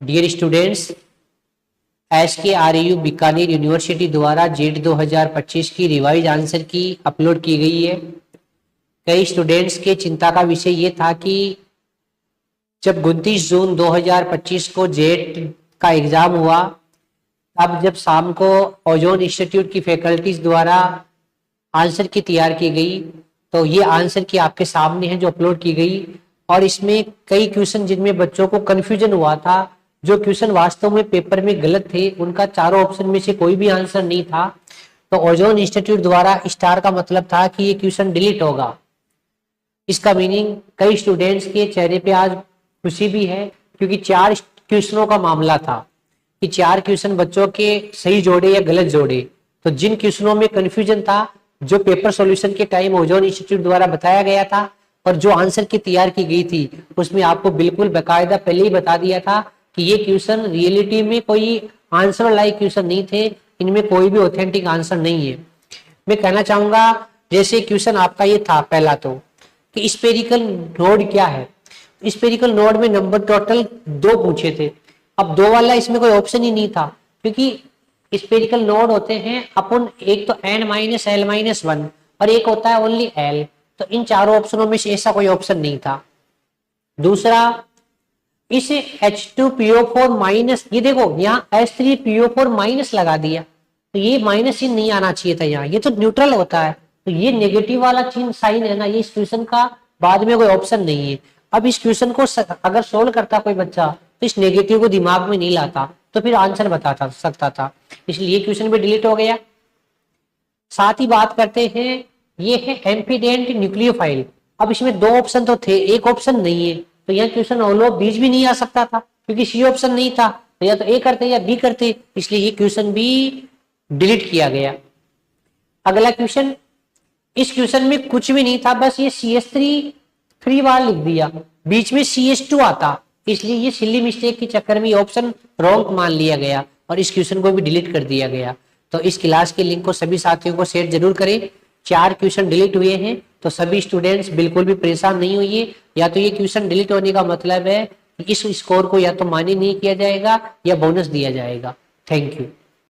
Dear students, SKRU Bikaner university द्वारा JET 2025 की revise answer की अपलोड की गई है। कई स्टूडेंट्स के चिंता का विषय ये था कि जब 29 जून 2025 को जेट का एग्जाम हुआ, तब जब शाम को ओजोन इंस्टीट्यूट की फैकल्टीज द्वारा आंसर की तैयार की गई, तो ये आंसर की आपके सामने है जो अपलोड की गई। और इसमें कई क्वेश्चन जिनमें बच्चों को कंफ्यूजन हुआ था, जो क्वेश्चन वास्तव में पेपर में गलत थे, उनका चारों ऑप्शन में से कोई भी आंसर नहीं था। तो ओजोन इंस्टीट्यूट द्वारा स्टार का मतलब था कि ये क्वेश्चन डिलीट होगा। इसका मीनिंग कई स्टूडेंट्स के चेहरे पे आज खुशी भी है, क्योंकि 4 क्वेश्चनों का मामला था कि 4 क्वेश्चन बच्चों के सही जोड़े या गलत जोड़े। तो जिन क्वेश्चनों में कंफ्यूजन था, जो पेपर सॉल्यूशन के टाइम ओजोन इंस्टीट्यूट द्वारा बताया गया था और जो आंसर की तैयार की गई थी, उसमें आपको बिल्कुल बाकायदा पहले ही बता दिया था कि ये क्वेश्चन रियलिटी में कोई आंसर लाइक क्वेश्चन नहीं थे, इनमें कोई भी ऑथेंटिक आंसर नहीं है। मैं कहना चाहूंगा, जैसे क्वेश्चन आपका ये था पहला, तो कि स्फेरिकल नोड क्या है। स्फेरिकल नोड में नंबर टोटल 2 पूछे थे। अब 2 वाला इसमें कोई ऑप्शन ही नहीं था, क्योंकि स्फेरिकल नोड होते हैं अपन, एक तो n-l-1 और एक होता है ओनली l। तो इन चारों ऑप्शनों में से ऐसा कोई ऑप्शन नहीं था। दूसरा, इस H2PO4- ये देखो यहाँ H3PO4- लगा दिया, तो ये माइनस ही नहीं आना चाहिए था यहाँ, ये तो न्यूट्रल होता है। तो ये नेगेटिव वाला चिन्ह साइन है ना, ये इस क्वेश्चन का बाद में कोई ऑप्शन नहीं है। अब इस क्वेश्चन को अगर सोल्व करता कोई बच्चा, तो इस नेगेटिव को दिमाग में नहीं लाता, तो फिर आंसर बता सकता था, इसलिए ये क्वेश्चन भी डिलीट हो गया। साथ ही बात करते हैं, ये है एम्फीडेंट न्यूक्लियोफाइल। अब इसमें 2 ऑप्शन तो थे, एक ऑप्शन नहीं है, तो यहाँ क्वेश्चन ऑल ऑफ बीच भी नहीं आ सकता था, क्योंकि सी ऑप्शन नहीं था, तो या तो ए करते या बी करते, इसलिए ये क्वेश्चन भी डिलीट किया गया। अगला क्वेश्चन, इस क्वेश्चन में कुछ भी नहीं था, बस ये CH3 बार लिख दिया, बीच में CH2 आता, इसलिए ये सिली मिस्टेक के चक्कर में ऑप्शन रॉन्ग मान लिया गया और इस क्वेश्चन को भी डिलीट कर दिया गया। तो इस क्लास के लिंक को सभी साथियों को शेयर जरूर करें। 4 क्वेश्चन डिलीट हुए हैं, तो सभी स्टूडेंट्स बिल्कुल भी परेशान नहीं होइए। या तो ये क्वेश्चन डिलीट होने का मतलब है कि इस स्कोर को या तो मान्य नहीं किया जाएगा या बोनस दिया जाएगा। Thank you.